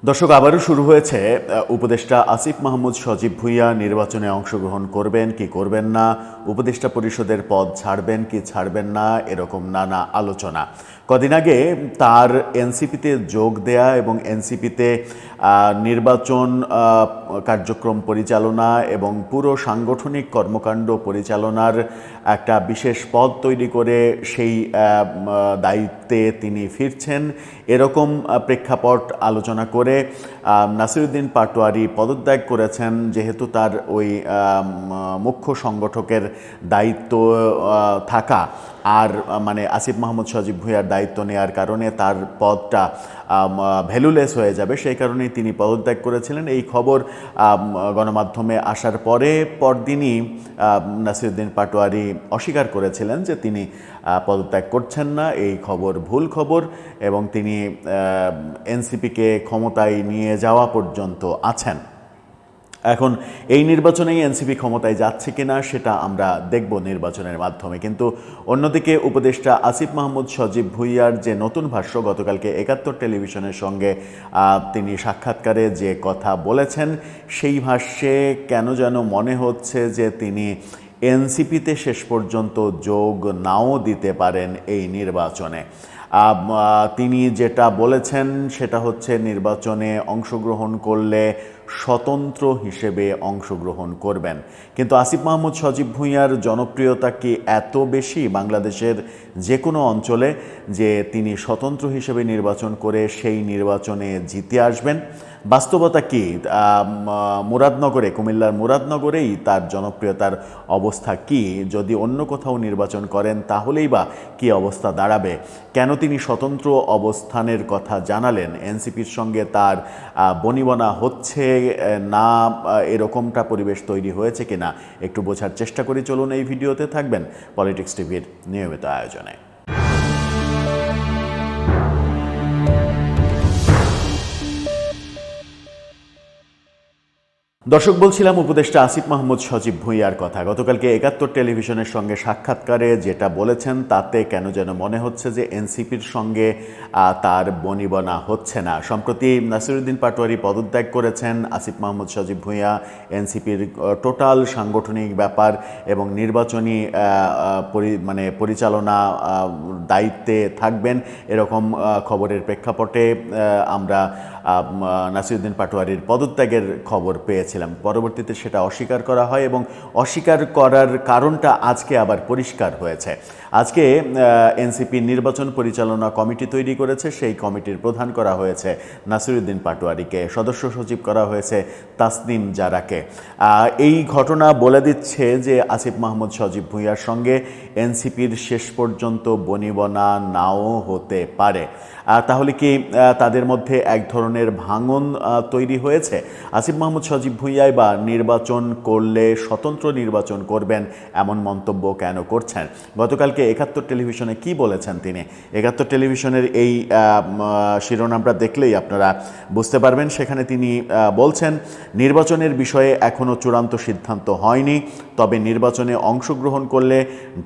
দর্শক, আবারও শুরু হয়েছে উপদেষ্টা আসিফ মাহমুদ সজীব ভুঁইয়া নির্বাচনে অংশগ্রহণ করবেন কি করবেন না, উপদেষ্টা পরিষদের পদ ছাড়বেন কি ছাড়বেন না, এরকম নানা আলোচনা। কদিন আগে তার এনসিপিতে যোগ দেয়া এবং এনসিপিতে নির্বাচন কার্যক্রম পরিচালনা এবং পুরো সাংগঠনিক কর্মকাণ্ড পরিচালনার একটা বিশেষ পদ তৈরি করে সেই দায়িত্বে তিনি ফিরছেন, এরকম প্রেক্ষাপট আলোচনা করে নাসিরউদ্দিন পাটোয়ারি পদত্যাগ করেছেন। যেহেতু তার ওই মুখ্য সংগঠকের দায়িত্ব থাকা আর মানে আসিফ মাহমুদ সজীব ভুঁইয়ার দায়িত্ব নেওয়ার কারণে তার পদটা ভ্যালুলেস হয়ে যাবে, সেই কারণেই তিনি পদত্যাগ করেছিলেন। এই খবর গণমাধ্যমে আসার পরদিনই নাসিরউদ্দিন পাটোয়ারি অস্বীকার করেছিলেন যে তিনি পদত্যাগ করছেন না, এই খবর ভুল খবর, এবং তিনি এনসিপিকে ক্ষমতায় নিয়ে যাওয়া পর্যন্ত আছেন। এখন এই নির্বাচনেই এনসিপি ক্ষমতায় যাচ্ছে কিনা সেটা আমরা দেখব নির্বাচনের মাধ্যমে। কিন্তু অন্যদিকে উপদেষ্টা আসিফ মাহমুদ সজীব ভুঁইয়ার যে নতুন ভাষ্য, গতকালকে ৭১ টেলিভিশনের সঙ্গে তিনি সাক্ষাৎকারে যে কথা বলেছেন, সেই ভাষ্যে কেন যেন মনে হচ্ছে যে তিনি এনসিপিতে শেষ পর্যন্ত যোগ নাও দিতে পারেন এই নির্বাচনে। তিনি যেটা বলেছেন সেটা হচ্ছে নির্বাচনে অংশগ্রহণ করলে স্বতন্ত্র হিসেবে অংশগ্রহণ করবেন। কিন্তু আসিফ মাহমুদ সজীব ভুঁইয়ার জনপ্রিয়তা কি এত বেশি বাংলাদেশের যে কোনো অঞ্চলে যে তিনি স্বতন্ত্র হিসেবে নির্বাচন করে সেই নির্বাচনে জিতে আসবেন? বাস্তবতা কি? মুরাদনগরে, কুমিল্লার মুরাদনগরেই তার জনপ্রিয়তার অবস্থা কি? যদি অন্য কোথাও নির্বাচন করেন তাহলেই বা কী অবস্থা দাঁড়াবে? কেন তিনি স্বতন্ত্র অবস্থানের কথা জানালেন? এনসিপির সঙ্গে তার বনিবনা হচ্ছে না, এরকমটা পরিবেশ তৈরি হয়েছে কিনা একটু বোঝার চেষ্টা করি। চলুন এই ভিডিওতে থাকবেন পলিটিক্স টিভির নিয়মিত আয়োজনে। দর্শক, বলছিলাম উপদেষ্টা আসিফ মাহমুদ সজীব ভুঁইয়ার কথা। গতকালকে ৭১ টেলিভিশনের সঙ্গে সাক্ষাৎকারে যেটা বলেছেন তাতে কেন যেন মনে হচ্ছে যে এনসিপির সঙ্গে তার বনিবনা হচ্ছে না। সম্প্রতি নাসিরউদ্দিন পাটোয়ারি পদত্যাগ করেছেন, আসিফ মাহমুদ সজীব ভুঁইয়া এনসিপির টোটাল সাংগঠনিক ব্যাপার এবং নির্বাচনী পরিচালনা দায়িত্বে থাকবেন, এরকম খবরের প্রেক্ষাপটে আমরা নাসিরউদ্দিন পাটোয়ারির পদত্যাগের খবর পেয়েছিলাম। পরবর্তীতে সেটা অস্বীকার করা হয় এবং অস্বীকার করার কারণটা আজকে আবার পরিষ্কার হয়েছে। আজকে এনসিপি নির্বাচন পরিচালনা কমিটি তৈরি করেছে, সেই কমিটির প্রধান করা হয়েছে নাসিরউদ্দিন পাটোয়ারিকে, সদস্য সচিব করা হয়েছে তাসনিম জারাকে। এই ঘটনা বলে দিচ্ছে যে আসিফ মাহমুদ সজীব ভুঁইয়ার সঙ্গে এনসিপির শেষ পর্যন্ত বনিবনা নাও হতে পারে। তাহলে কি তাদের মধ্যে এক ধরনের ভাঙন তৈরি হয়েছে? আসিফ মাহমুদ সজীব ভুঁইয়াই বা নির্বাচন করলে স্বতন্ত্র নির্বাচন করবেন এমন মন্তব্য কেন করছেন? গতকালকে ৭১ টেলিভিশনে কি বলেছেন তিনি? ৭১ টেলিভিশনের এই শিরোনামটা দেখলেই আপনারা বুঝতে পারবেন। সেখানে তিনি বলছেন, নির্বাচনের বিষয়ে এখনও চূড়ান্ত সিদ্ধান্ত হয়নি, তবে নির্বাচনে অংশগ্রহণ করলে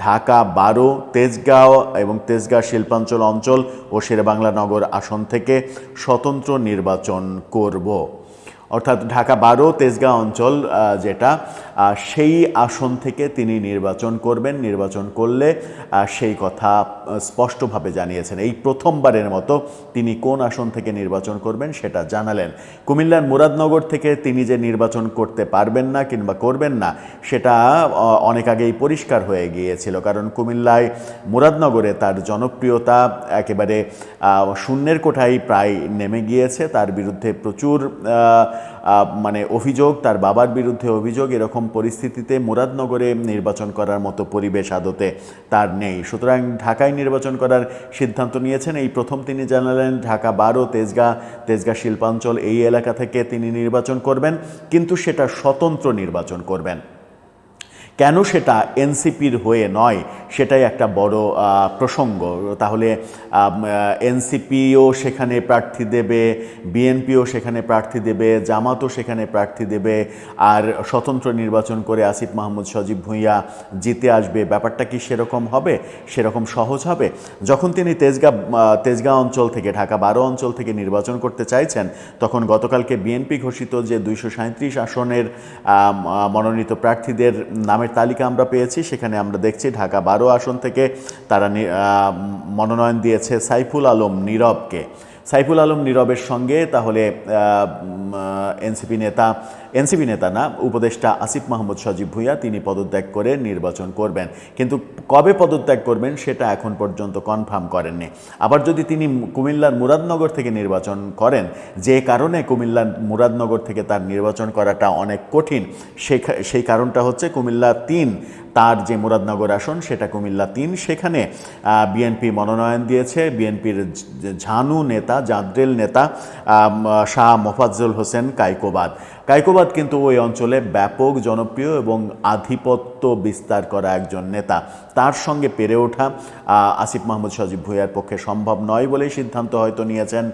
ঢাকা ১২, তেজগাঁও এবং তেজগাঁ শিল্পাঞ্চল অঞ্চল ও শেরেবাংলা নগর আসন থেকে স্বতন্ত্র নির্বাচন করব। অর্থাৎ ঢাকা ১২, তেজগাঁ অঞ্চল যেটা, সেই আসন থেকে তিনি নির্বাচন করবেন। নির্বাচন করলে সেই কথা স্পষ্টভাবে জানিয়েছেন। এই প্রথমবারের মতো তিনি কোন আসন থেকে নির্বাচন করবেন সেটা জানালেন। কুমিল্লার মুরাদনগর থেকে তিনি যে নির্বাচন করতে পারবেন না কিংবা করবেন না সেটা অনেক আগেই পরিষ্কার হয়ে গিয়েছিল, কারণ কুমিল্লায় মুরাদনগরে তার জনপ্রিয়তা একেবারে শূন্যের কোঠায় প্রায় নেমে গিয়েছে। তার বিরুদ্ধে প্রচুর অভিযোগ, তার বাবার বিরুদ্ধে অভিযোগ। এরকম পরিস্থিতিতে মুরাদনগরে নির্বাচন করার মতো পরিবেশ আদতে তার নেই। সুতরাং ঢাকায় নির্বাচন করার সিদ্ধান্ত নিয়েছেন। এই প্রথম তিনি জানালেন ঢাকা ১২, তেজগাঁ শিল্পাঞ্চল এই এলাকা থেকে তিনি নির্বাচন করবেন, কিন্তু সেটা স্বতন্ত্র নির্বাচন করবেন। কেন সেটা এনসিপির হয়ে নয়, সেটাই একটা বড় প্রসঙ্গ। তাহলে এনসিপিও সেখানে প্রার্থী দেবে, বিএনপিও সেখানে প্রার্থী দেবে, জামাতও সেখানে প্রার্থী দেবে, আর স্বতন্ত্র নির্বাচন করে আসিফ মাহমুদ সজীব ভুঁইয়া জিতে আসবে। ব্যাপারটা কি সেরকম হবে, সেরকম সহজ হবে? যখন তিনি তেজগাঁও অঞ্চল থেকে, ঢাকা 12 অঞ্চল থেকে নির্বাচন করতে চাইছেন, তখন গতকালকে বিএনপি ঘোষিত যে 237 আসনের মনোনীত প্রার্থীদের নামের তালিকা আমরা পেয়েছি, সেখানে আমরা দেখছি ঢাকা 12 আসন থেকে তারা মনোনয়ন দিয়েছে সাইফুল আলম নীরবকে। সাইফুল আলম নীরবের সঙ্গে তাহলে এনসিপি নেতা না, উপদেষ্টা আসিফ মাহমুদ সজীব ভুঁইয়া তিনি পদত্যাগ করে নির্বাচন করবেন, কিন্তু কবে পদত্যাগ করবেন সেটা এখন পর্যন্ত কনফার্ম করেননি। আবার যদি তিনি কুমিল্লার মুরাদনগর থেকে নির্বাচন করেন, যে কারণে কুমিল্লার মুরাদনগর থেকে তার নির্বাচন করাটা অনেক কঠিন, সেই কারণটা হচ্ছে কুমিল্লা 3, তার যে মুরাদনগর আসন সেটা কুমিল্লা 3, সেখানে বিএনপি মনোনয়ন দিয়েছে বিএনপির ঝানু নেতা, জাদ্রেল নেতা শাহ মোফাজ্জল হোসেন কায়কোবাদ কিন্তু ওই অঞ্চলে ব্যাপক জনপ্রিয় এবং আধিপত্য বিস্তার করা একজন নেতা। তার সঙ্গে পেরে ওঠা আসিফ মাহমুদ সজীব ভুঁইয়ার পক্ষে সম্ভব নয় বলেই সিদ্ধান্ত হয়তো নিয়েছেন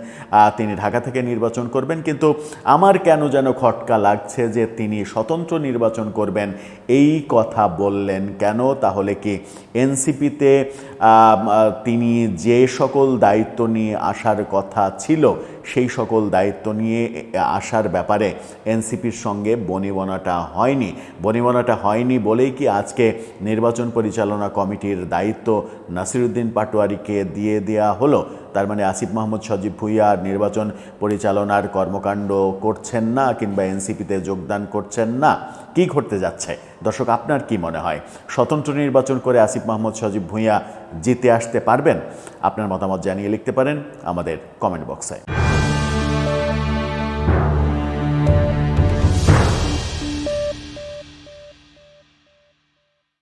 তিনি ঢাকা থেকে নির্বাচন করবেন। কিন্তু আমার কেন যেন খটকা লাগছে যে তিনি স্বতন্ত্র নির্বাচন করবেন, এই কথা বললেন কেন? তাহলে কি এনসিপিতে তিনি যে সকল দায়িত্ব নিয়ে আসার কথা ছিল, সেই সকল দায়িত্ব নিয়ে আসার ব্যাপারে এনসিপির সঙ্গে বনিবনাটা হয়নি বলেই কি আজকে নির্বাচন পরিচালনা কমিটির দায়িত্ব নাসিরউদ্দিন পাটোয়ারিকে দিয়ে দেওয়া হলো? তার মানে আসিফ মাহমুদ সজীব ভুঁইয়া নির্বাচন পরিচালনার কর্মকাণ্ড করছেন না, কিংবা এনসিপিতে যোগদান করছেন না। কি ঘটতে যাচ্ছে দর্শক, আপনার কি মনে হয়? স্বতন্ত্র নির্বাচন করে আসিফ মাহমুদ সজীব ভুঁইয়া জিতে আসতে পারবেন? আপনার মতামত জানিয়ে লিখতে পারেন আমাদের কমেন্ট বক্সে।